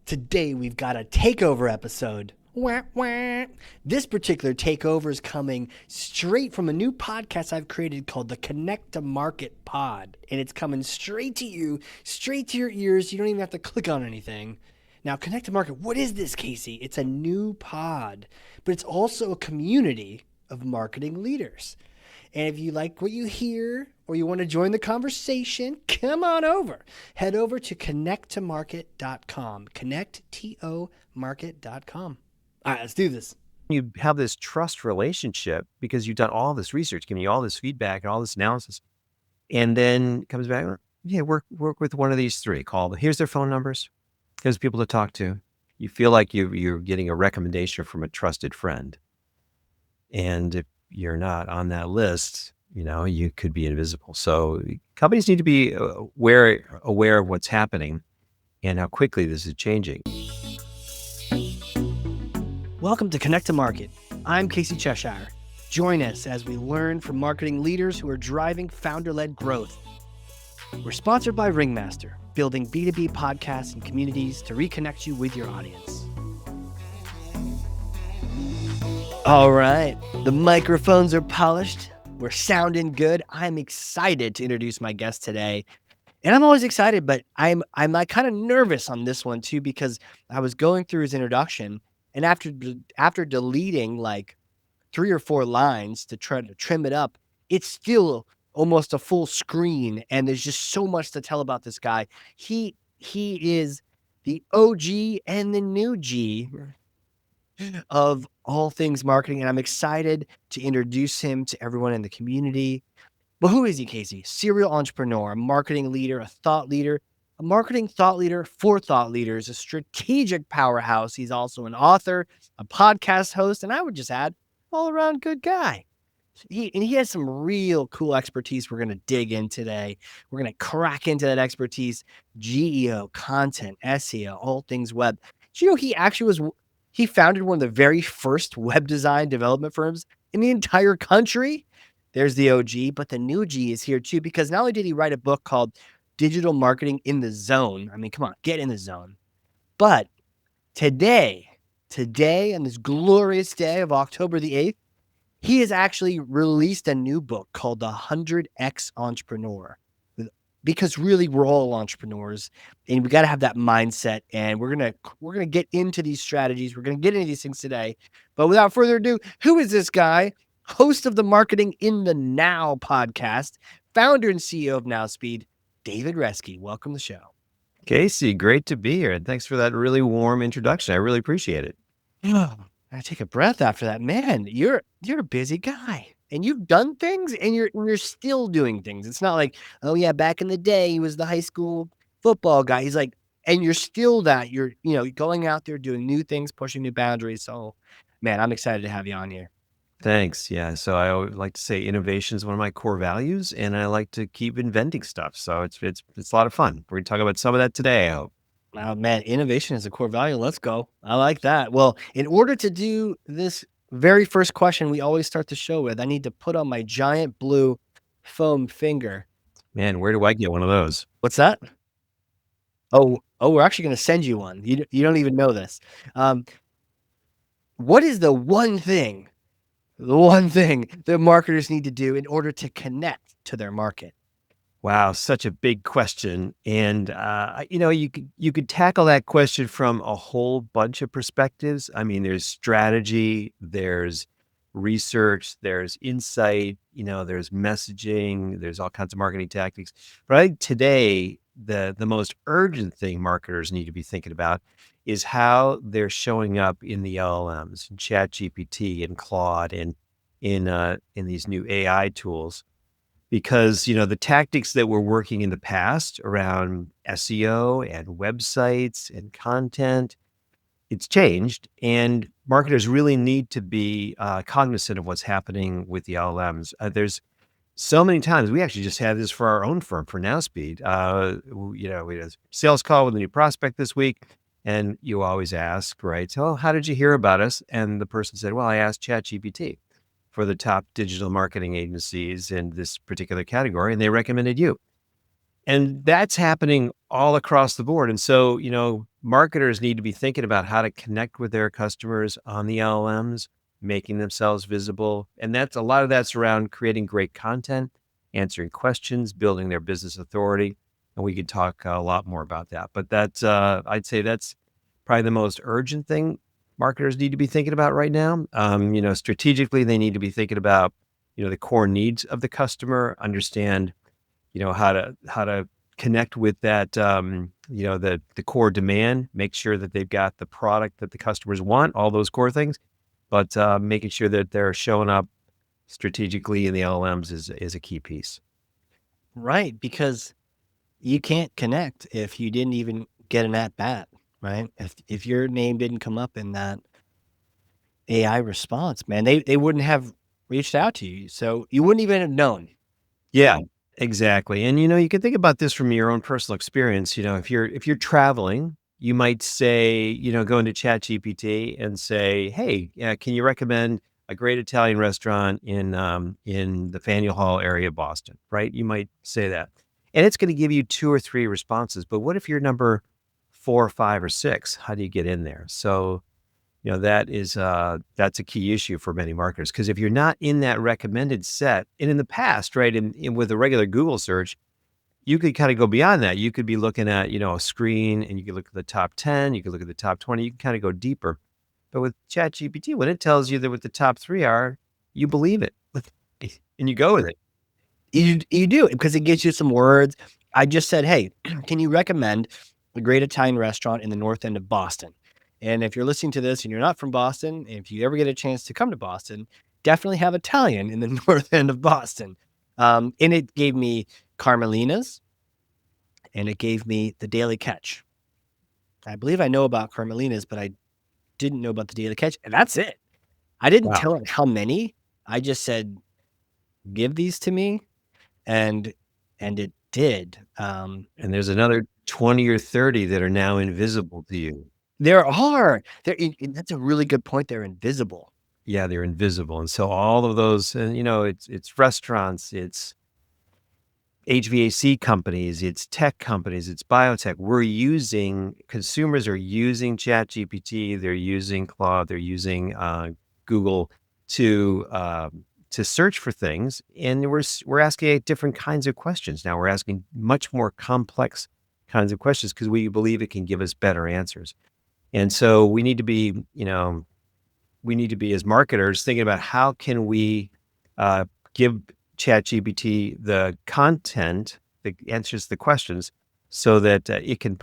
Today we've got a takeover episode. Wah, wah. This particular takeover is coming straight from a new podcast I've created called the Connect to Market Pod. And it's coming straight to you, straight to your ears. You don't even have to click on anything. Now, Connect to Market, what is this, Casey? It's a new pod, but it's also a community of marketing leaders. And if you like what you hear or you want to join the conversation, come on over. Head over to connecttomarket.com. Connecttomarket.com. All right, let's do this. You have this trust relationship because you've done all this research, giving you all this feedback and all this analysis. And then comes back, yeah, work with one of these three. Here's their phone numbers. Here's people to talk to. You feel like you're getting a recommendation from a trusted friend. And if you're not on that list, you could be invisible. So companies need to be aware of what's happening and how quickly this is changing. Welcome to Connect to Market. I'm Casey Cheshire. Join us as we learn from marketing leaders who are driving founder-led growth. We're sponsored by Ringmaster, building B2B podcasts and communities to reconnect you with your audience. All right, the microphones are polished. We're sounding good. I'm excited to introduce my guest today. And I'm always excited, but I'm like kind of nervous on this one too, because I was going through his introduction, and after deleting like 3 or 4 lines to try to trim it up, it's still almost a full screen, and there's just so much to tell about this guy. He is the OG and the new G of all things marketing, and I'm excited to introduce him to everyone in the community. But who is he, Casey? Serial entrepreneur, a marketing leader, a thought leader, a marketing thought leader for thought leaders, a strategic powerhouse. He's also an author, a podcast host, and I would just add, all-around good guy. He has some real cool expertise we're going to dig in today. We're going to crack into that expertise, GEO, content, SEO, all things web. Do you know he founded one of the very first web design development firms in the entire country? There's the OG, but the new G is here too, because not only did he write a book called Digital Marketing in the Zone. I mean, come on, get in the zone. But today, on this glorious day of October the 8th, he has actually released a new book called The 100X Entrepreneur. Because really, we're all entrepreneurs, and we got to have that mindset. And we're gonna get into these strategies. We're gonna get into these things today. But without further ado, who is this guy? Host of the Marketing in the Now podcast, founder and CEO of Nowspeed, David Reske. Welcome to the show. Casey, great to be here. And thanks for that really warm introduction. I really appreciate it. I take a breath after that. Man, you're a busy guy, and you've done things, and you're still doing things. It's not like, oh yeah, back in the day he was the high school football guy. He's like, and you're still that. You're going out there doing new things, pushing new boundaries. So, man, I'm excited to have you on here. Thanks. Yeah. So I always like to say innovation is one of my core values, and I like to keep inventing stuff. So it's a lot of fun. We're going to talk about some of that today, I hope. Oh, man, innovation is a core value. Let's go. I like that. Well, in order to do this very first question we always start the show with, I need to put on my giant blue foam finger. Man, where do I get one of those? What's that? Oh, we're actually going to send you one. You don't even know this. What is the one thing that marketers need to do in order to connect to their market? Wow, such a big question. And, you could tackle that question from a whole bunch of perspectives. I mean, there's strategy, there's research, there's insight, there's messaging, there's all kinds of marketing tactics. But I think today, the most urgent thing marketers need to be thinking about is how they're showing up in the LLMs, ChatGPT and Claude, and in these new AI tools. Because, the tactics that were working in the past around SEO and websites and content, it's changed. And marketers really need to be cognizant of what's happening with the LLMs. There's so many times, we actually just had this for our own firm, for Nowspeed. We had a sales call with a new prospect this week, and you always ask, right? So, how did you hear about us? And the person said, well, I asked ChatGPT for the top digital marketing agencies in this particular category, and they recommended you. And that's happening all across the board. And so, marketers need to be thinking about how to connect with their customers on the LLMs, making themselves visible. And that's a lot of that's around creating great content, answering questions, building their business authority. And we could talk a lot more about that. But that's, I'd say that's probably the most urgent thing marketers need to be thinking about right now. Strategically, they need to be thinking about, the core needs of the customer, understand how to connect with that, the core demand, make sure that they've got the product that the customers want, all those core things, but making sure that they're showing up strategically in the LLMs is a key piece. Right, because you can't connect if you didn't even get an at bat, right? If your name didn't come up in that AI response, man, they wouldn't have reached out to you. So you wouldn't even have known. Yeah, exactly. And you can think about this from your own personal experience. If you're traveling, you might say, go into ChatGPT and say, "Hey, can you recommend a great Italian restaurant in the Faneuil Hall area of Boston?" Right? You might say that, and it's going to give you 2 or 3 responses. But what if you're number 4 or 5 or 6? How do you get in there? So that's a key issue for many marketers, because if you're not in that recommended set, and in the past, right, with a regular Google search, you could kind of go beyond that. You could be looking at, a screen, and you could look at the top 10, you could look at the top 20, you can kind of go deeper. But with ChatGPT, when it tells you that what the top 3 are, you believe it and you go with it. You do, because it gives you some words. I just said, "Hey, can you recommend a great Italian restaurant in the North End of Boston?" And if you're listening to this and you're not from Boston, if you ever get a chance to come to Boston, definitely have Italian in the North End of Boston. And it gave me Carmelina's, and it gave me the Daily Catch. I believe I know about Carmelina's, but I didn't know about the Daily Catch, and that's it. I didn't Wow. tell it how many. I just said, "Give these to me," and it did. And there's another 20 or 30 that are now invisible to you. There are. That's a really good point, they're invisible. Yeah, they're invisible. And so all of those, and it's restaurants, it's HVAC companies, it's tech companies, it's biotech. Consumers are using ChatGPT, they're using Claude, they're using Google to search for things, and we're asking different kinds of questions now. We're asking much more complex kinds of questions because we believe it can give us better answers. And so we need to be as marketers thinking about how can we give ChatGPT the content that answers the questions so that it can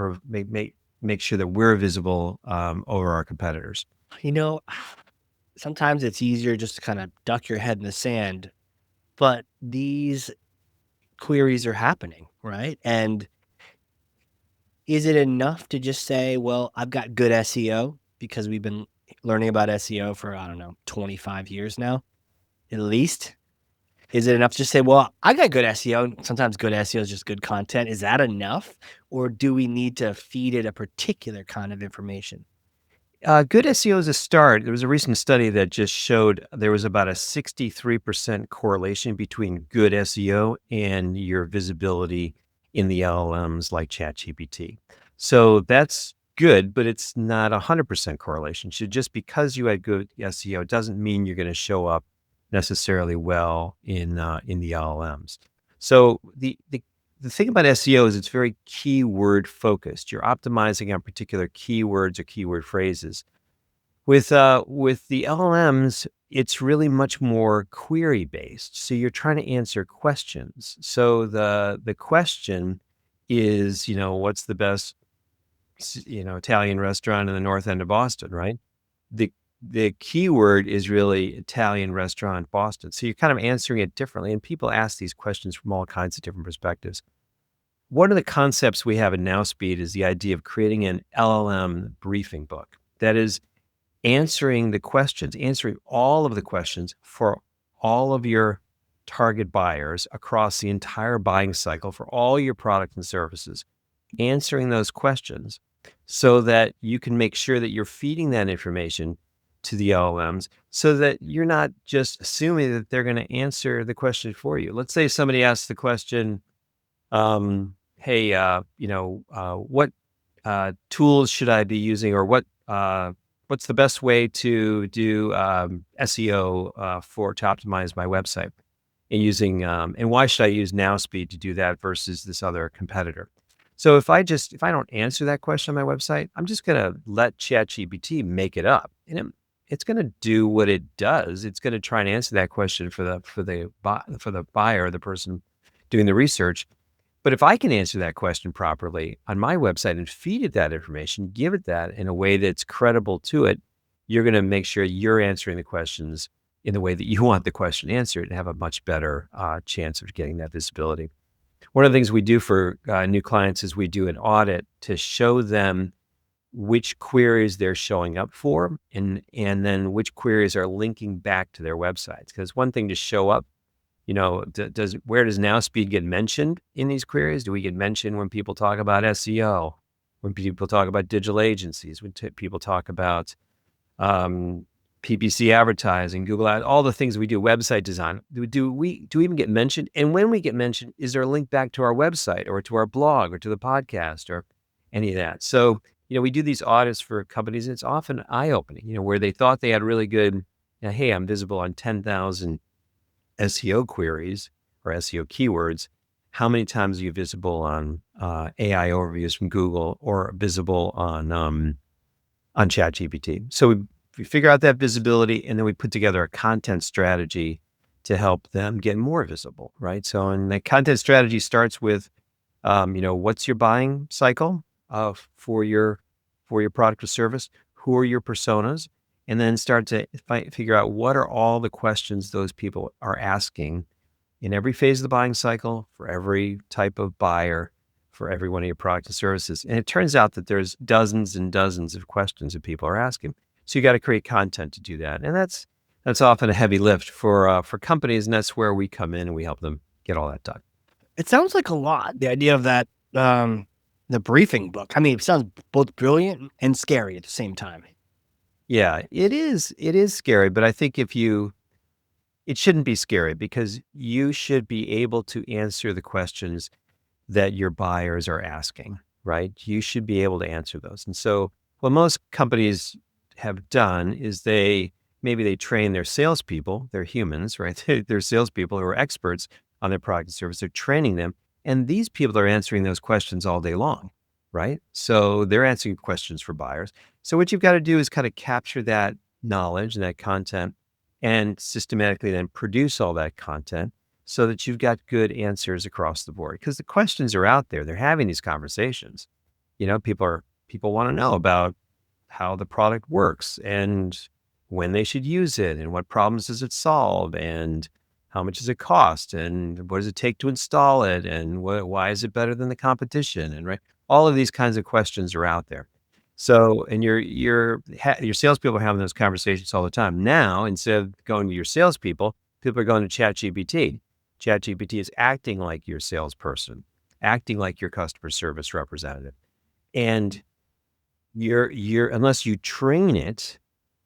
make sure that we're visible over our competitors. You know, sometimes it's easier just to kinda duck your head in the sand, but these queries are happening, right? And is it enough to just say, "Well, I've got good SEO," because we've been learning about SEO for, I don't know, 25 years now, at least? Is it enough to just say, "Well, I got good SEO." Sometimes good SEO is just good content. Is that enough? Or do we need to feed it a particular kind of information? Good SEO is a start. There was a recent study that just showed there was about a 63% correlation between good SEO and your visibility in the LLMs like ChatGPT. So that's good, but it's not 100% correlation. So just because you had good SEO doesn't mean you're going to show up necessarily well in the LLMs. So the thing about SEO is it's very keyword focused. You're optimizing on particular keywords or keyword phrases. With the LLMs, it's really much more query based. So you're trying to answer questions. So the question is, what's the best Italian restaurant in the North End of Boston, right? The the keyword is really Italian restaurant Boston. So you're kind of answering it differently. And people ask these questions from all kinds of different perspectives. One of the concepts we have in Nowspeed is the idea of creating an LLM briefing book. That is answering all of the questions for all of your target buyers across the entire buying cycle for all your products and services, answering those questions so that you can make sure that you're feeding that information to the LLMs so that you're not just assuming that they're going to answer the question for you. Let's say somebody asks the question, hey, what tools should I be using, or what's the best way to do SEO to optimize my website, and and why should I use Nowspeed to do that versus this other competitor? So if I don't answer that question on my website, I'm just gonna let ChatGPT make it up, and it's gonna do what it does. It's gonna try and answer that question for the buyer, the person doing the research. But if I can answer that question properly on my website and feed it that information, give it that in a way that's credible to it, you're going to make sure you're answering the questions in the way that you want the question answered and have a much better chance of getting that visibility. One of the things we do for new clients is we do an audit to show them which queries they're showing up for, and then which queries are linking back to their websites. Because one thing to show up, where does Nowspeed get mentioned in these queries? Do we get mentioned when people talk about SEO, when people talk about digital agencies, when people talk about um, PPC advertising, Google Ads, all the things we do, website design? Do we even get mentioned? And when we get mentioned, is there a link back to our website or to our blog or to the podcast or any of that? So, we do these audits for companies, and it's often eye-opening, where they thought they had really good, hey, I'm visible on 10,000 SEO queries or SEO keywords. How many times are you visible on AI overviews from Google, or visible on ChatGPT? So we figure out that visibility, and then we put together a content strategy to help them get more visible, right? So, and the content strategy starts with, what's your buying cycle for your product or service? Who are your personas? And then start to figure out what are all the questions those people are asking in every phase of the buying cycle, for every type of buyer, for every one of your products and services. And it turns out that there's dozens and dozens of questions that people are asking. So you got to create content to do that, and that's often a heavy lift for companies, and that's where we come in and we help them get all that done. It sounds like a lot, the idea of that, the briefing book. I mean, it sounds both brilliant and scary at the same time. Yeah, it is. It is scary, but I think it shouldn't be scary, because you should be able to answer the questions that your buyers are asking, right? You should be able to answer those. And so what most companies have done is maybe they train their salespeople, they're humans, right? They're salespeople who are experts on their product and service. They're training them. And these people are answering those questions all day long, right? So they're answering questions for buyers. So what you've got to do is kind of capture that knowledge and that content, and systematically then produce all that content so that you've got good answers across the board. Because the questions are out there. They're having these conversations. People want to know about how the product works, and when they should use it, and what problems does it solve, and how much does it cost, and what does it take to install it, and why is it better than the competition, and right, all of these kinds of questions are out there. So, and your salespeople are having those conversations all the time. Now, instead of going to your salespeople, people are going to ChatGPT. ChatGPT is acting like your salesperson, acting like your customer service representative. And unless you train it,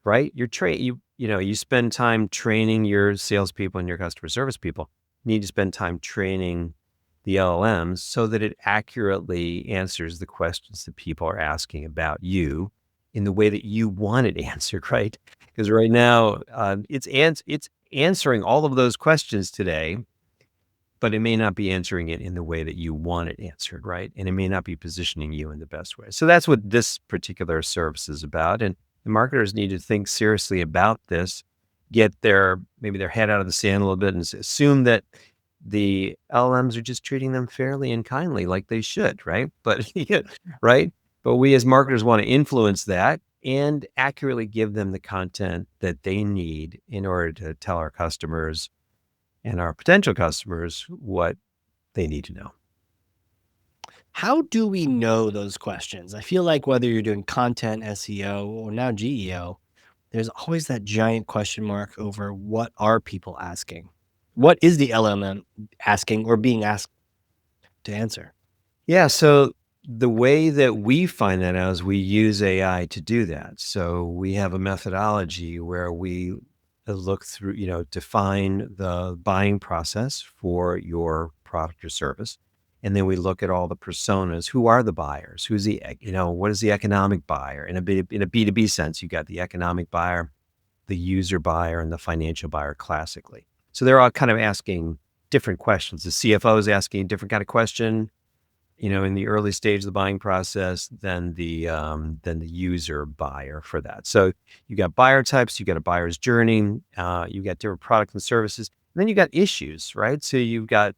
right? You spend time training your salespeople and your customer service people. You need to spend time training the LLMs so that it accurately answers the questions that people are asking about you in the way that you want it answered, right? Because right now, it's answering all of those questions today, but it may not be answering it in the way that you want it answered, right? And it may not be positioning you in the best way. So that's what this particular service is about. And the marketers need to think seriously about this, get maybe their head out of the sand a little bit, and assume that the LLMs are just treating them fairly and kindly, like they should, right? But yeah, right? But we as marketers want to influence that and accurately give them the content that they need in order to tell our customers and our potential customers what they need to know. How do we know those questions? I feel like whether you're doing content, SEO, or now GEO, there's always that giant question mark over what are people asking? What is the LLM asking or being asked to answer? Yeah, so the way that we find that out is we use AI to do that. So we have a methodology where we look through, define the buying process for your product or service. And then we look at all the personas. Who are the buyers? Who's the, what is the economic buyer? In a B2B sense, you got the economic buyer, the user buyer, and the financial buyer classically. So they're all kind of asking different questions. The CFO is asking a different kind of question, in the early stage of the buying process than the user buyer for that. So you got buyer types, you got a buyer's journey, you got different products and services, and then you got issues, right? So you've got,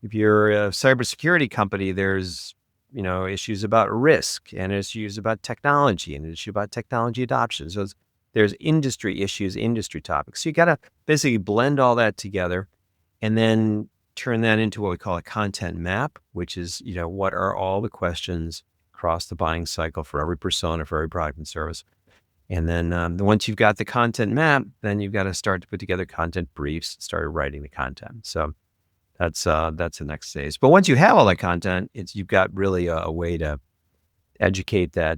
if you're a cybersecurity company, there's, issues about risk and issues about technology and an issue about technology adoption. So there's industry issues, industry topics. So you got to basically blend all that together and then turn that into what we call a content map, which is, what are all the questions across the buying cycle for every persona, for every product and service. And then once you've got the content map, then you've got to start to put together content briefs, start writing the content. So that's the next phase. But once you have all that content, you've got really a way to educate the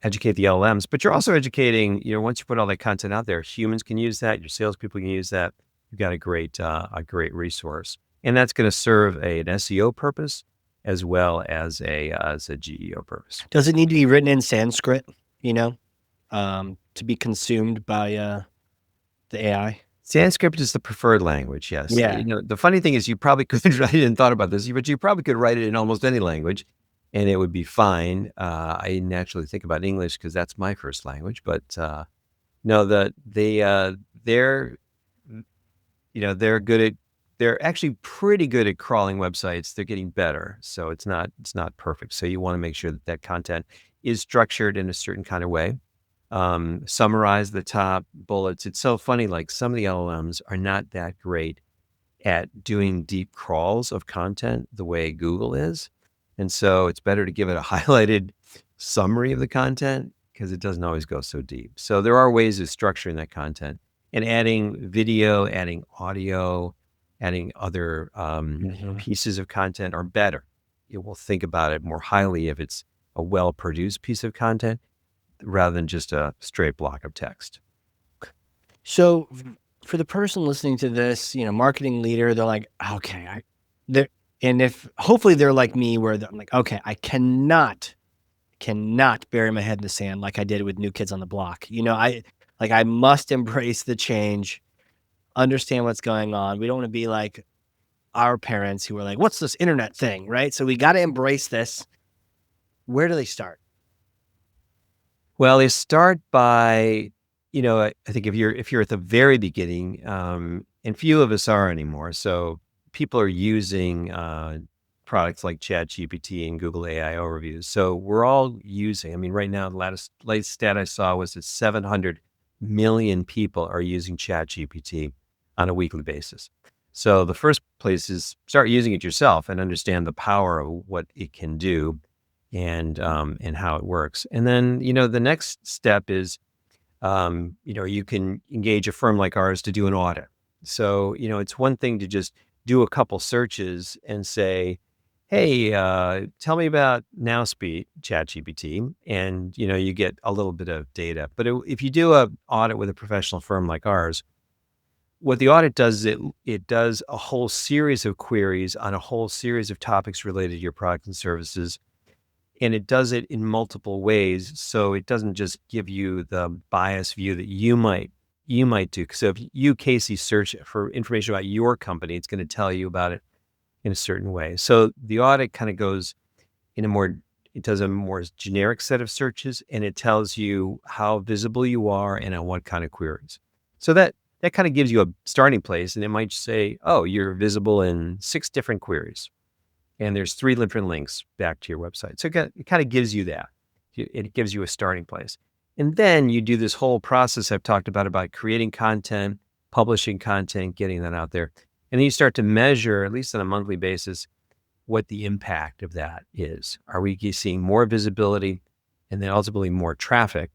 LLMs. But you're also educating, once you put all that content out there, humans can use that, your salespeople can use that. You've got a great resource, and that's going to serve an SEO purpose as well as a GEO purpose. Does it need to be written in Sanskrit, to be consumed by the AI? Sanskrit is the preferred language, yes. Yeah. The funny thing is you probably could, I hadn't thought about this, but you probably could write it in almost any language and it would be fine. I naturally think about English because that's my first language, but no, they're actually pretty good at crawling websites. They're getting better. So it's not perfect. So you want to make sure that content is structured in a certain kind of way. Summarize the top bullets. It's so funny, like some of the LLMs are not that great at doing deep crawls of content the way Google is. And so it's better to give it a highlighted summary of the content because it doesn't always go so deep. So there are ways of structuring that content and adding video, adding audio, adding other pieces of content are better. You will think about it more highly if it's a well-produced piece of content rather than just a straight block of text. So for the person listening to this, marketing leader, they're like, okay, and if hopefully they're like me where I'm like, okay, I cannot bury my head in the sand like I did with New Kids on the Block. I must embrace the change, understand what's going on. We don't want to be like our parents who were like, what's this internet thing, right? So we got to embrace this. Where do they start? Well, they start by, I think if you're at the very beginning, and few of us are anymore. So people are using products like ChatGPT and Google AI overviews. So we're all using, right now, the latest stat I saw was that 700 million people are using ChatGPT on a weekly basis. So the first place is start using it yourself and understand the power of what it can do and how it works. And then, the next step is, you can engage a firm like ours to do an audit. So, it's one thing to just do a couple searches and say, hey, tell me about Nowspeed, ChatGPT, and, you get a little bit of data. But if you do an audit with a professional firm like ours, what the audit does is it does a whole series of queries on a whole series of topics related to your products and services. And it does it in multiple ways. So it doesn't just give you the biased view that you might do. So if you, Casey, search for information about your company, it's going to tell you about it in a certain way. So the audit kind of goes in it does a more generic set of searches, and it tells you how visible you are and on what kind of queries. So that kind of gives you a starting place, and it might say, oh, you're visible in 6 different queries. And there's 3 different links back to your website. So it kind of gives you that. It gives you a starting place. And then you do this whole process I've talked about creating content, publishing content, getting that out there. And then you start to measure, at least on a monthly basis, what the impact of that is. Are we seeing more visibility and then ultimately more traffic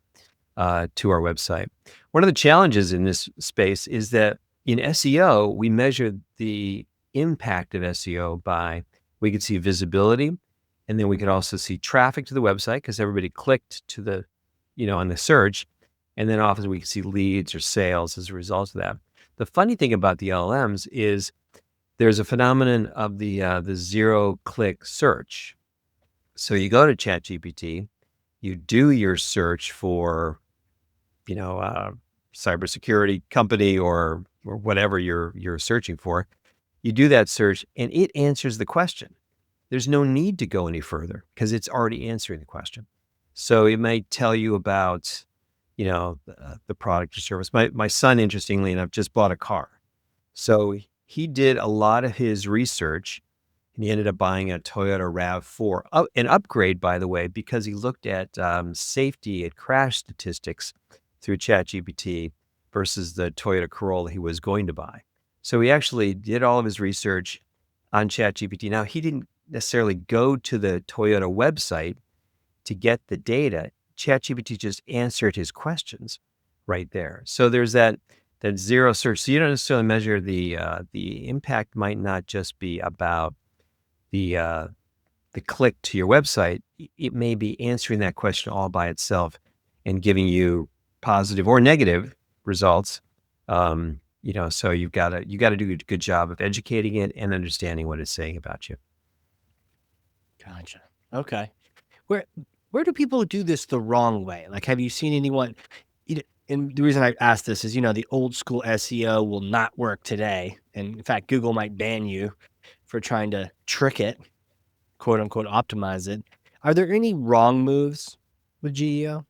to our website? One of the challenges in this space is that in SEO, we measure the impact of SEO by we could see visibility, and then we could also see traffic to the website because everybody clicked to the, on the search. And then often we can see leads or sales as a result of that. The funny thing about the LLMs is there's a phenomenon of the zero-click search. So you go to ChatGPT, you do your search for, cybersecurity company or whatever you're searching for. You do that search, and it answers the question. There's no need to go any further because it's already answering the question. So it might tell you about, the product or service. My son, interestingly enough, just bought a car. So he did a lot of his research, and he ended up buying a Toyota RAV4, an upgrade, by the way, because he looked at safety and crash statistics through ChatGPT versus the Toyota Corolla he was going to buy. So he actually did all of his research on ChatGPT. Now, he didn't necessarily go to the Toyota website to get the data. ChatGPT just answered his questions right there. So there's that zero search. So you don't necessarily measure the impact. Might not just be about the click to your website. It may be answering that question all by itself and giving you positive or negative results. So you got to do a good job of educating it and understanding what it's saying about you. Gotcha. Okay. Where do people do this the wrong way? Like, have you seen anyone? And the reason I ask this is, the old school SEO will not work today, and in fact, Google might ban you for trying to trick it, quote unquote, optimize it. Are there any wrong moves with GEO?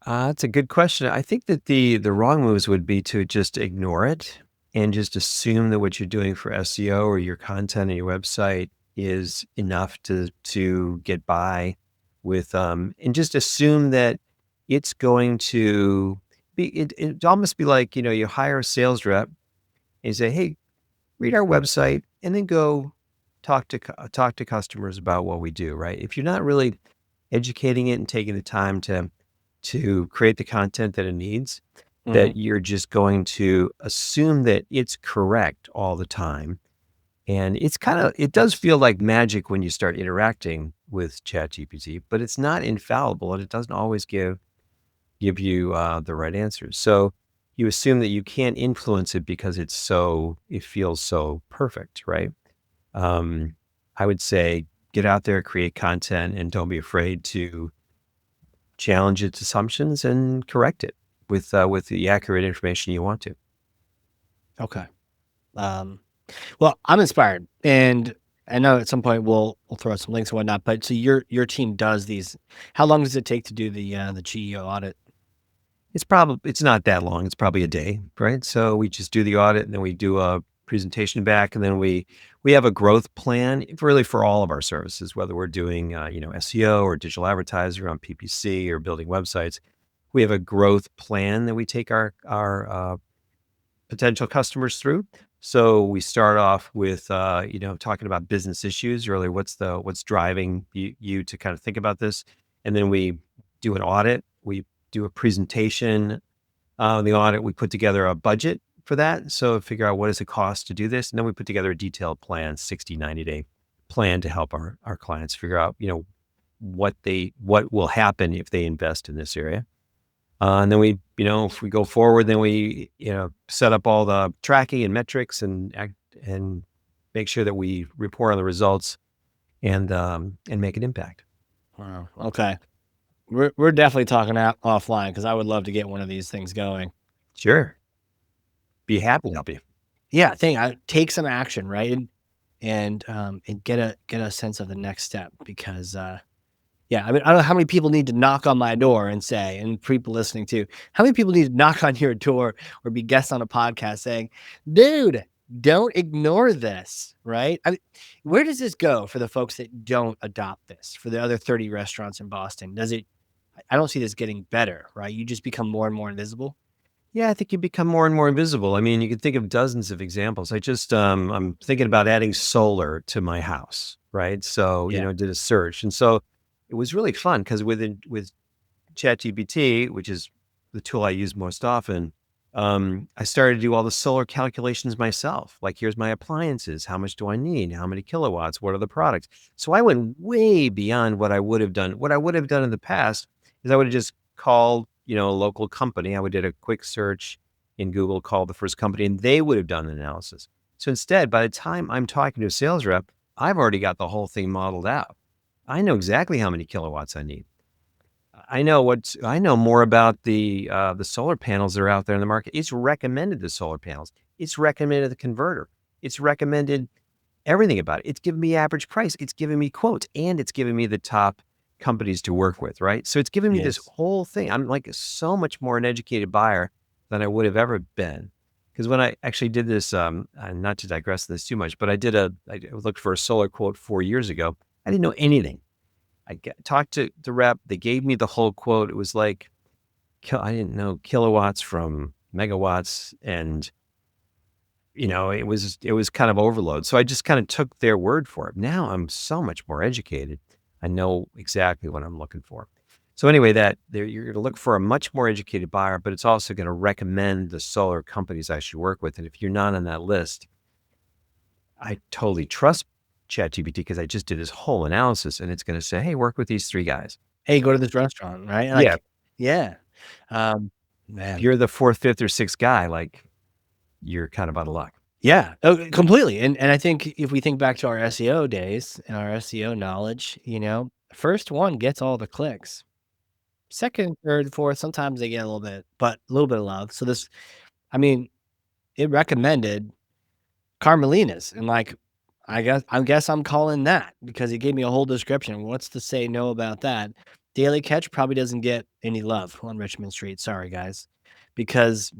That's a good question. I think that the wrong moves would be to just ignore it and just assume that what you're doing for SEO or your content and your website is enough to get by with, and just assume that it's going to be. It almost be like, you hire a sales rep and you say, "Hey, read our website and then go talk to customers about what we do." Right? If you're not really educating it and taking the time to create the content that it needs, that you're just going to assume that it's correct all the time. And it does feel like magic when you start interacting with ChatGPT, but it's not infallible and it doesn't always give you the right answers. So you assume that you can't influence it because it feels so perfect, right? I would say get out there, create content, and don't be afraid to challenge its assumptions and correct it with the accurate information you want to. Okay. Well, I'm inspired, and I know at some point we'll throw out some links and whatnot. But so your team does these. How long does it take to do the GEO audit? It's not that long. It's probably a day, right? So we just do the audit and then we do a presentation back, and then we have a growth plan really for all of our services, whether we're doing SEO or digital advertising on PPC or building websites. We have a growth plan that we take our potential customers through. So we start off with talking about business issues, really what's driving you to kind of think about this, and then we do an audit. We do a presentation. The audit, we put together a budget for that. So figure out what does it cost to do this, and then we put together a detailed plan, 60, 90-day plan to help our clients figure out what will happen if they invest in this area. And then we, if we go forward, then we, set up all the tracking and metrics and make sure that we report on the results and make an impact. Wow. Okay. We're definitely talking out offline because I would love to get one of these things going. Sure. Be happy to help you. Yeah, I take some action, right, and get a sense of the next step because yeah, I mean, I don't know how many people need to knock on my door and say, and people listening too, how many people need to knock on your door or be guests on a podcast saying, dude, don't ignore this, right? I mean, where does this go for the folks that don't adopt this, for the other 30 restaurants in Boston? I don't see this getting better, right? You just become more and more invisible. Yeah, I think you become more and more invisible. I mean, you can think of dozens of examples. I'm thinking about adding solar to my house, right? So, Yeah. did a search. And so it was really fun because with ChatGPT, which is the tool I use most often, I started to do all the solar calculations myself. Like, here's my appliances. How much do I need? How many kilowatts? What are the products? So I went way beyond what I would have done. What I would have done in the past is I would have just called, a local company. I would did a quick search in Google, called the first company, and they would have done an analysis. So instead, by the time I'm talking to a sales rep, I've already got the whole thing modeled out. I know exactly how many kilowatts I need. I know more about the solar panels that are out there in the market. It's recommended the solar panels. It's recommended the converter. It's recommended everything about it. It's giving me average price. It's giving me quotes, and it's giving me the top companies to work with, right? So it's giving me this Yes. whole thing. I'm like so much more an educated buyer than I would have ever been. Because when I actually did this, not to digress this too much, but I looked for a solar quote 4 years ago. I didn't know anything. Talked to the rep. They gave me the whole quote. It was like, I didn't know kilowatts from megawatts, and it was kind of overload. So I just kind of took their word for it. Now I'm so much more educated. I know exactly what I'm looking for. So anyway, you're going to look for a much more educated buyer, but it's also going to recommend the solar companies I should work with. And if you're not on that list, I totally trust ChatGPT because I just did this whole analysis, and it's going to say, hey, work with these three guys. Hey, go to this restaurant, right? Yeah. Like, yeah. If Man. you're the fourth, fifth, or sixth guy, like, you're kind of out of luck. Yeah. Oh, completely. And I think if we think back to our SEO days and our SEO knowledge, first one gets all the clicks. Second, third, fourth, sometimes they get a little bit, but a little bit of love. So I mean, it recommended Carmelina's, and like, I guess I'm calling that because he gave me a whole description. What's to say no about that? Daily Catch probably doesn't get any love on Richmond Street. Sorry, guys, because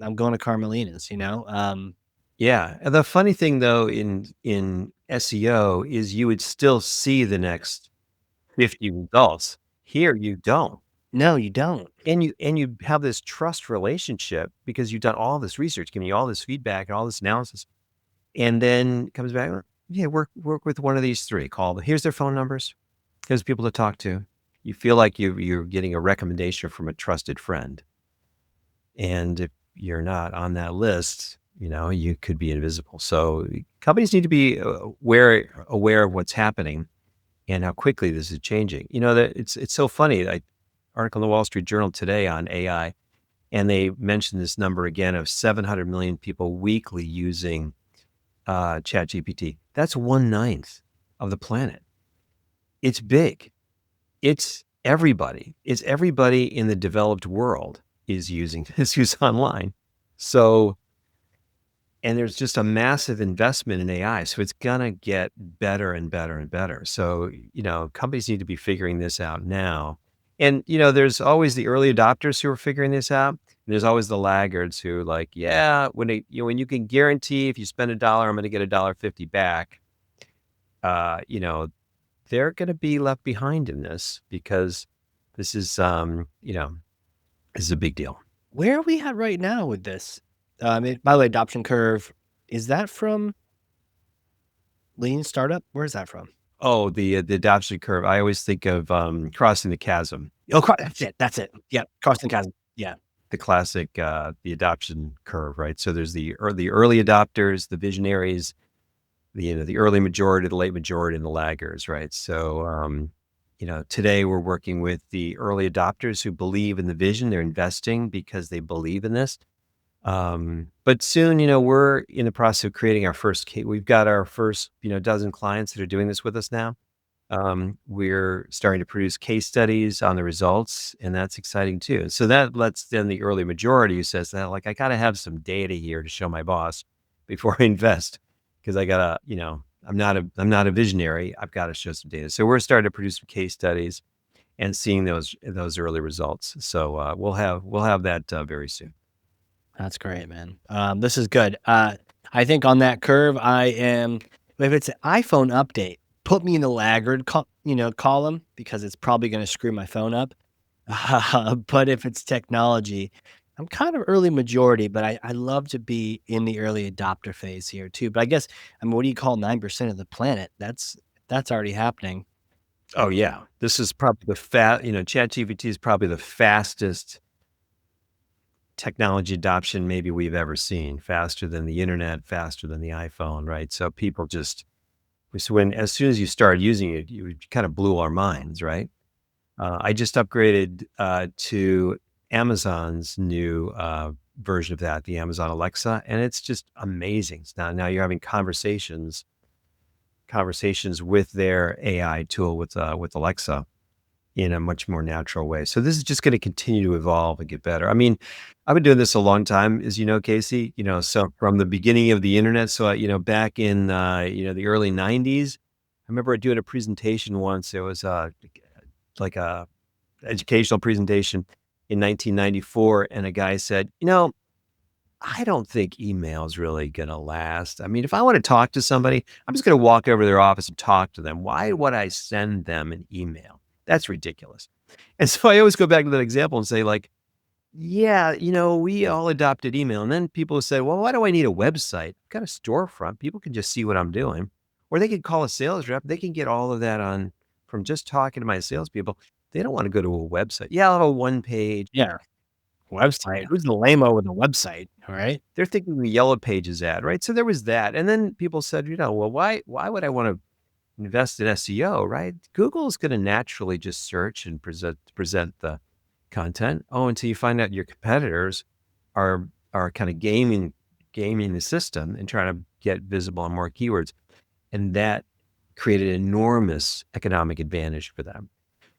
I'm going to Carmelina's. Yeah. And the funny thing though, in SEO is you would still see the next 50 results. Here you don't. No, you don't. And you have this trust relationship because you've done all this research, giving you all this feedback and all this analysis. And then comes back, yeah, work with one of these three. Here's their phone numbers. Here's people to talk to. You feel like you're getting a recommendation from a trusted friend. And if you're not on that list, you could be invisible. So companies need to be aware of what's happening and how quickly this is changing. That it's so funny. Article in the Wall Street Journal today on AI, and they mentioned this number again of 700 million people weekly using ChatGPT. That's 1/9 of the planet. It's big. It's everybody. It's everybody in the developed world is using this, who's online. So, and there's just a massive investment in AI. So it's going to get better and better and better. So, companies need to be figuring this out now. And, there's always the early adopters who are figuring this out. And there's always the laggards who are like, yeah, when you can guarantee if you spend $1, I'm going to get $1.50 back. They're going to be left behind in this because this is, this is a big deal. Where are we at right now with this? By the way, adoption curve, is that from Lean Startup? Where is that from? Oh, the adoption curve. I always think of crossing the chasm, Oh, that's it. That's it. Yeah, crossing the chasm. Yeah. the classic the adoption curve, right? So there's the early adopters, the visionaries, the early majority, the late majority, and the laggers, right? So today we're working with the early adopters who believe in the vision. They're investing because they believe in this. But soon, we're in the process of creating our first case. We've got our first, dozen clients that are doing this with us now. We're starting to produce case studies on the results, and that's exciting too. So that lets then the early majority who says that, like, I got to have some data here to show my boss before I invest, because I gotta, I'm not a visionary. I've got to show some data. So we're starting to produce some case studies and seeing those early results. So we'll have that very soon. That's great, man. This is good. I think on that curve, if it's an iPhone update, put me in the laggard column because it's probably going to screw my phone up. But if it's technology, I'm kind of early majority, but I love to be in the early adopter phase here too. But I guess, what do you call 9% of the planet? That's already happening. Oh yeah, this is probably ChatGPT is probably the fastest technology adoption maybe we've ever seen, faster than the internet, faster than the iPhone, right? So people as soon as you start using it, you kind of blew our minds, right? I just upgraded to Amazon's new version of that, the Amazon Alexa, and it's just amazing. Now you're having conversations with their AI tool with Alexa in a much more natural way. So this is just going to continue to evolve and get better. I mean, I've been doing this a long time, as you know, Casey. So from the beginning of the internet. So back in the early '90s, I remember doing a presentation once. It was like a educational presentation in 1994, and a guy said, I don't think email is really going to last. I mean, if I want to talk to somebody, I'm just going to walk over to their office and talk to them. Why would I send them an email? That's ridiculous. And so I always go back to that example and say, like, yeah, we all adopted email. And then people say, well, why do I need a website? I've got a storefront. People can just see what I'm doing. Or they can call a sales rep. They can get all of that from just talking to my salespeople. They don't want to go to a website. Yeah, I'll have a one page. Yeah. Website. Who's the lame-o with a website? All right. They're thinking the Yellow Pages ad, right? So there was that. And then people said, well, why would I want to invest in SEO, right? Google is going to naturally just search and present the content. Oh, until you find out your competitors are kind of gaming the system and trying to get visible on more keywords. And that created enormous economic advantage for them.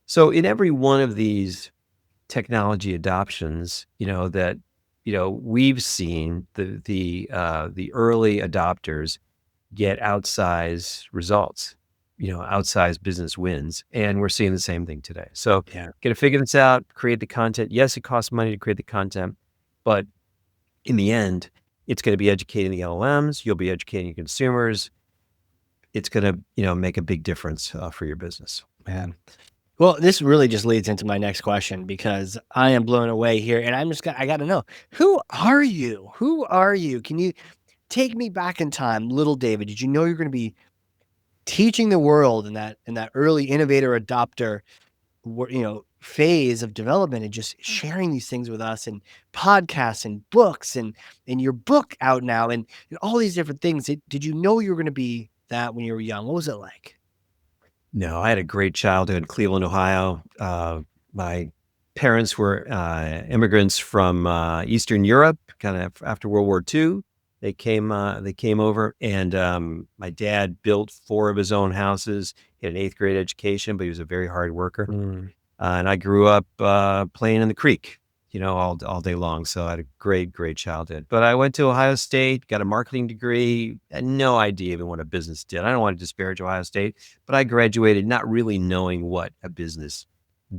So in every one of these technology adoptions, that we've seen the early adopters get outsized results, outsized business wins, and we're seeing the same thing today. So, Yeah. got to figure this out, create the content. Yes, it costs money to create the content, but in the end, it's going to be educating the LLMs. You'll be educating consumers. It's going to, make a big difference for your business. Man. Well, this really just leads into my next question because I am blown away here, and I got to know, who are you? Who are you? Can you take me back in time, little David? Did you know you're going to be teaching the world in that early innovator adopter, phase of development, and just sharing these things with us, and podcasts and books, and your book out now, and all these different things? Did you know you were going to be that when you were young? What was it like? No, I had a great childhood in Cleveland, Ohio. My parents were immigrants from Eastern Europe, kind of after World War II. They came over, and my dad built 4 of his own houses. He had an 8th grade education, but he was a very hard worker. And I grew up playing in the creek, all day long. So I had a great childhood. But I went to Ohio State, got a marketing degree, had no idea even what a business did. I don't want to disparage Ohio State, but I graduated not really knowing what a business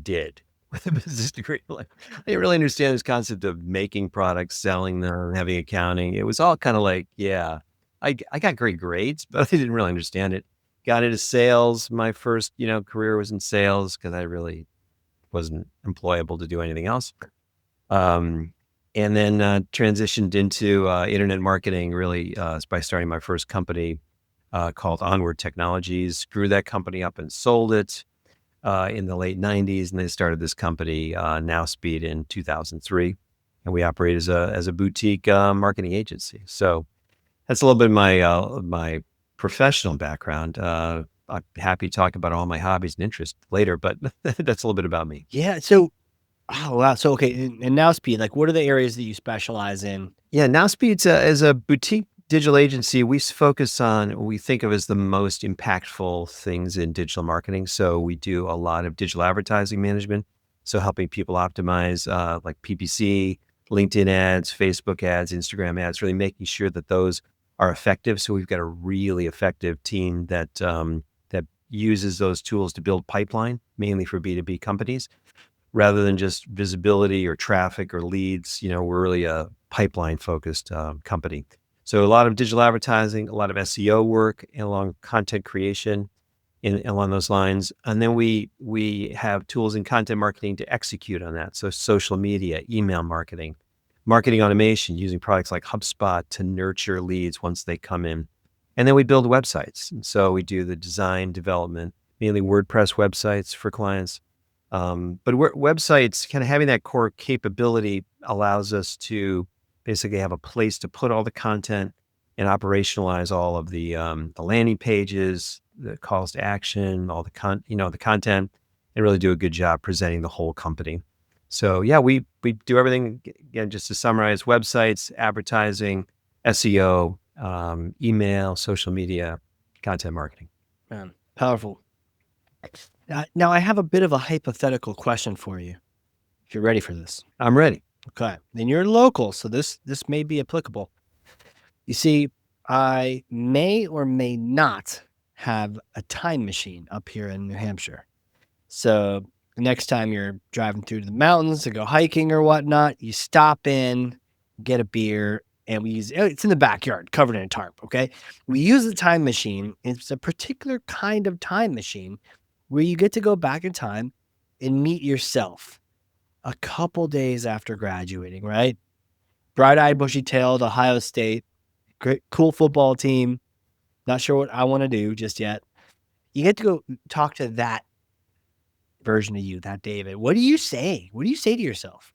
did with a business degree. Like, I didn't really understand this concept of making products, selling them, having accounting. It was all kind of like, yeah, I got great grades, but I didn't really understand it. Got into sales. My first, career was in sales because I really wasn't employable to do anything else. And then transitioned into internet marketing, really, by starting my first company called Onward Technologies. Grew that company up and sold it in the late '90s, and then started this company, Nowspeed, in 2003. And we operate as a boutique marketing agency. So that's a little bit of my professional background. I'm happy to talk about all my hobbies and interests later, but that's a little bit about me. Yeah. So, oh wow. So okay, and now Speed, like, what are the areas that you specialize in? Yeah, Nowspeed's as a boutique digital agency, we focus on what we think of as the most impactful things in digital marketing. So we do a lot of digital advertising management. So helping people optimize like PPC, LinkedIn ads, Facebook ads, Instagram ads, really making sure that those are effective. So we've got a really effective team that that uses those tools to build pipeline, mainly for B2B companies, rather than just visibility or traffic or leads. We're really a pipeline focused company. So a lot of digital advertising, a lot of SEO work, and along content creation along those lines. And then we have tools in content marketing to execute on that. So social media, email marketing, marketing automation, using products like HubSpot to nurture leads once they come in. And then we build websites. And so we do the design, development, mainly WordPress websites for clients. But websites, kind of having that core capability, allows us to basically have a place to put all the content and operationalize all of the landing pages, the calls to action, all the the content, and really do a good job presenting the whole company. So yeah, we do everything, again, just to summarize: websites, advertising, SEO, email, social media, content marketing. Man, powerful. Now, I have a bit of a hypothetical question for you, if you're ready for this. I'm ready. Okay. And you're local, so this may be applicable. You see, I may or may not have a time machine up here in New Hampshire. So next time you're driving through the mountains to go hiking or whatnot, you stop in, get a beer, and we use it's in the backyard, covered in a tarp. Okay. We use the time machine. It's a particular kind of time machine where you get to go back in time and meet yourself a couple days after graduating, right? Bright eyed, bushy tailed, Ohio State, great, cool football team. Not sure what I want to do just yet. You get to go talk to that version of you, that David. What do you say? What do you say to yourself?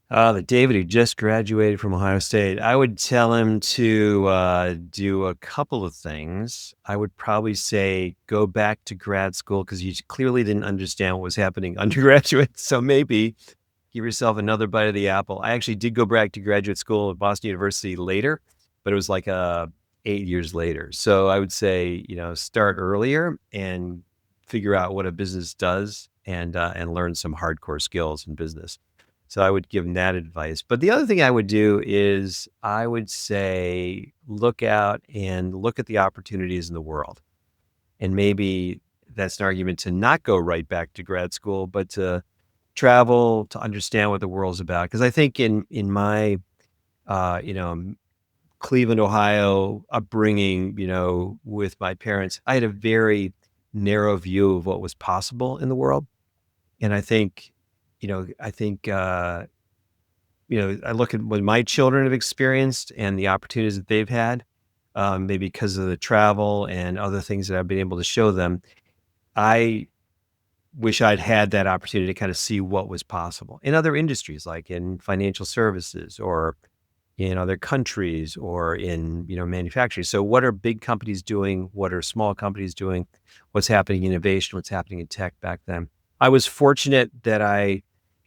The David who just graduated from Ohio State, I would tell him to do a couple of things. I would probably say go back to grad school because you clearly didn't understand what was happening undergraduate. So maybe give yourself another bite of the apple. I actually did go back to graduate school at Boston University later, but it was like 8 years later. So I would say, start earlier and figure out what a business does and learn some hardcore skills in business. So I would give them that advice. But the other thing I would do is I would say look out and look at the opportunities in the world. And maybe that's an argument to not go right back to grad school, but to travel, to understand what the world's about. Because I think in my Cleveland, Ohio upbringing, with my parents, I had a very narrow view of what was possible in the world. And I think, I look at what my children have experienced and the opportunities that they've had, maybe because of the travel and other things that I've been able to show them. I wish I'd had that opportunity to kind of see what was possible in other industries, like in financial services or in other countries or in, manufacturing. So what are big companies doing? What are small companies doing? What's happening in innovation? What's happening in tech back then? I was fortunate that I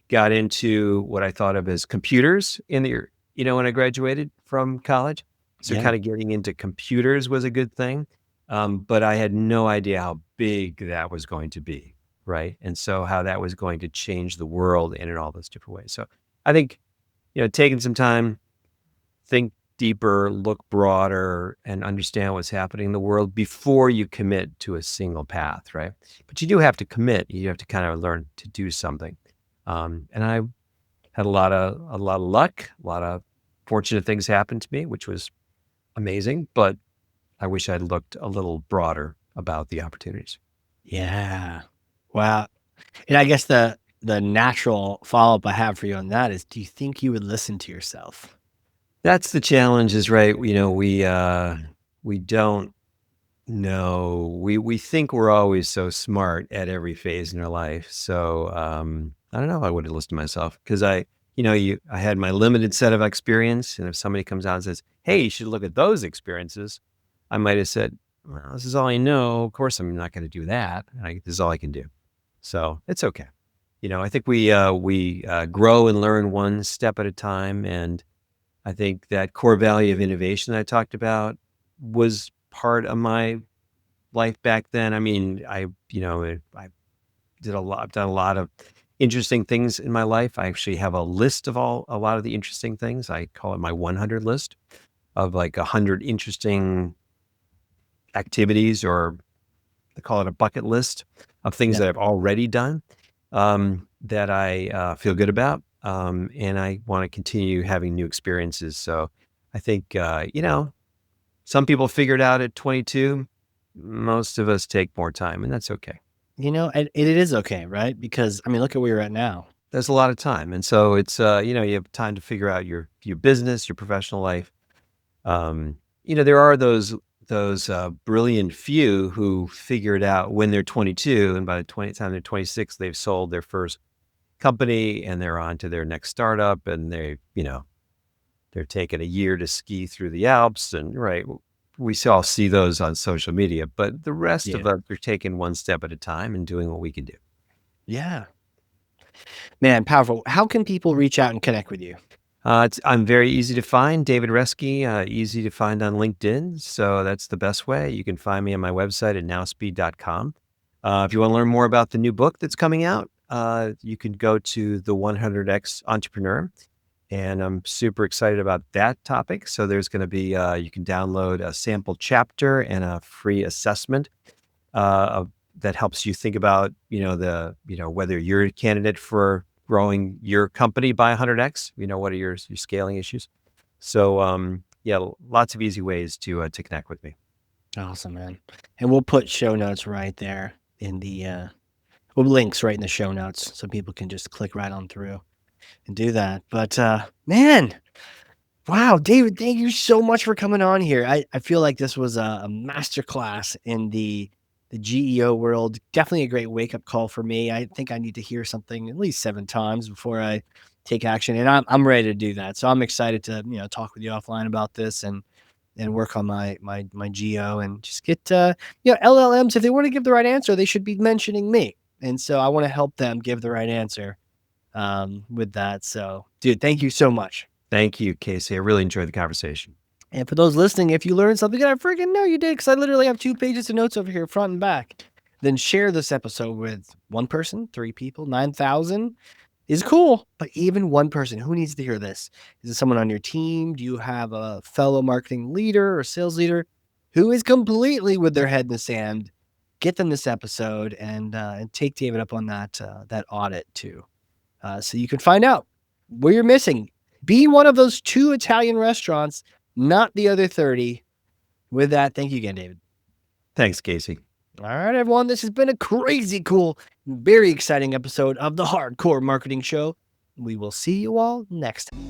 got into what I thought of as computers when I graduated from college. So Yeah. kind of getting into computers was a good thing. But I had no idea how big that was going to be. Right. And so how that was going to change the world in all those different ways. So I think, taking some time, think deeper, look broader, and understand what's happening in the world before you commit to a single path, right? But you do have to commit. You have to kind of learn to do something. And I had a lot of luck, a lot of fortunate things happen to me, which was amazing. But I wish I'd looked a little broader about the opportunities. Yeah. Wow. And I guess the natural follow-up I have for you on that is, do you think you would listen to yourself? That's the challenge, is right. We don't know. We think we're always so smart at every phase in our life. So I don't know if I would have listened to myself because I had my limited set of experience, and if somebody comes out and says, "Hey, you should look at those experiences," I might have said, "Well, this is all I know. Of course, I'm not going to do that. This is all I can do." So it's okay. I think we grow and learn one step at a time, and I think that core value of innovation that I talked about was part of my life back then. I mean, I did a lot. I've done a lot of interesting things in my life. I actually have a list of a lot of the interesting things. I call it my 100 list of like 100 interesting activities, or I call it a bucket list of things Yeah. that I've already done, that I feel good about. And I want to continue having new experiences. So I think, some people figure it out at 22. Most of us take more time, and that's okay. And it is okay, right? Because I mean, look at where you're at now. There's a lot of time, and so it's you have time to figure out your business, your professional life. There are those brilliant few who figure it out when they're 22, and by the time they're 26, they've sold their first company and they're on to their next startup, and they're taking a year to ski through the Alps, and right. We all see those on social media, but the rest Yeah. of us are taking one step at a time and doing what we can do. Yeah. Man, powerful. How can people reach out and connect with you? I'm very easy to find, David Reske, easy to find on LinkedIn. So that's the best way. You can find me on my website at nowspeed.com. If you want to learn more about the new book that's coming out, you can go to the 100X Entrepreneur. And I'm super excited about that topic. So there's going to be, you can download a sample chapter and a free assessment that helps you think about, whether you're a candidate for growing your company by 100X, what are your scaling issues? So, yeah, lots of easy ways to connect with me. Awesome, man. And we'll put show notes right there in the, links right in the show notes so people can just click right on through and do that. But, man, wow, David, thank you so much for coming on here. I feel like this was a masterclass in the GEO world. Definitely a great wake-up call for me. I think I need to hear something at least 7 times before I take action, and I'm ready to do that. So I'm excited to, talk with you offline about this and work on my GEO and just get, LLMs, if they want to give the right answer, they should be mentioning me. And so I want to help them give the right answer with that. So, dude, thank you so much. Thank you, Casey. I really enjoyed the conversation. And for those listening, if you learned something, I freaking know you did, because I literally have 2 pages of notes over here, front and back. Then share this episode with 1 person, 3 people, 9,000 is cool. But even 1 person, who needs to hear this? Is it someone on your team? Do you have a fellow marketing leader or sales leader who is completely with their head in the sand? Get them this episode and take David up on that audit too, so you can find out where you're missing. Be one of those 2 Italian restaurants, not the other 30. With that, thank you again, David. Thanks, Casey. All right, everyone. This has been a crazy cool, very exciting episode of the Hardcore Marketing Show. We will see you all next time.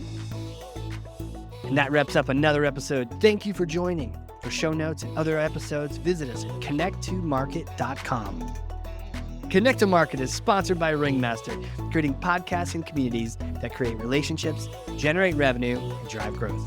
And that wraps up another episode. Thank you for joining. For show notes and other episodes, visit us at connect2market.com. Connect to Market is sponsored by Ringmaster, creating podcasts and communities that create relationships, generate revenue, and drive growth.